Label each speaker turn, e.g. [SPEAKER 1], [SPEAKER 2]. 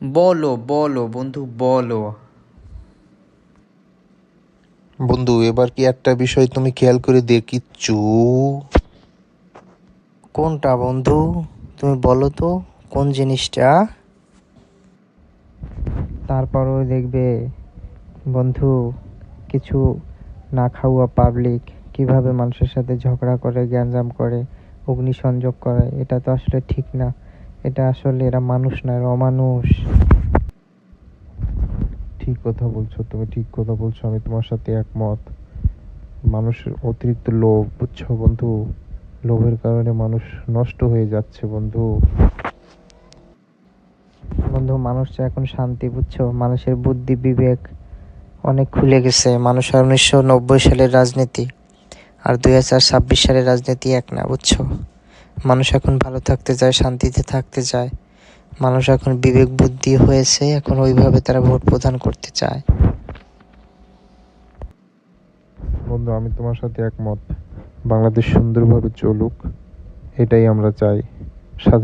[SPEAKER 1] বলো বলো বন্ধু বলো।
[SPEAKER 2] বন্ধু, এবার কি একটা বিষয় তুমি খেয়াল করে দেখিচ্ছু?
[SPEAKER 3] কোনটা বন্ধু? তুমি বলো তো, কোন জিনিসটা? তারপরও দেখবে বন্ধু, কিছু না খাওয়া পাবলিক কিভাবে মানুষের সাথে ঝগড়া করে, গ্যাঞ্জাম করে, অগ্নিসংযোগ করে। এটা তো আসলে ঠিক না। এটা আসলে এরা মানুষ না, এরা অমানুষ।
[SPEAKER 2] ঠিক কথা বলছো, তুমি ঠিক কথা বলছো, আমি তোমার সাথে একমত। মানুষের অতিরিক্ত লোভ, বুঝছো বন্ধু? লোভের কারণে মানুষ নষ্ট হয়ে যাচ্ছে বন্ধু।
[SPEAKER 3] বন্ধু, মানুষ চায় এখন শান্তি, বুঝছো? মানুষের বুদ্ধি বিবেক অনেক খুলে গেছে। মানুষ আর 1990 সালের রাজনীতি আর 2026 সালের রাজনীতি এক না, বুঝছো? মানুষ এখন ভালো থাকতে চায়, শান্তিতে থাকতে চায়। মানুষ এখন বিবেক বুদ্ধি হয়েছে, এখন ওইভাবে তারা ভোট প্রদান করতে চায়।
[SPEAKER 2] বন্ধু, আমি তোমার সাথে একমত। বাংলাদেশ সুন্দরভাবে চলুক, এটাই আমরা চাই।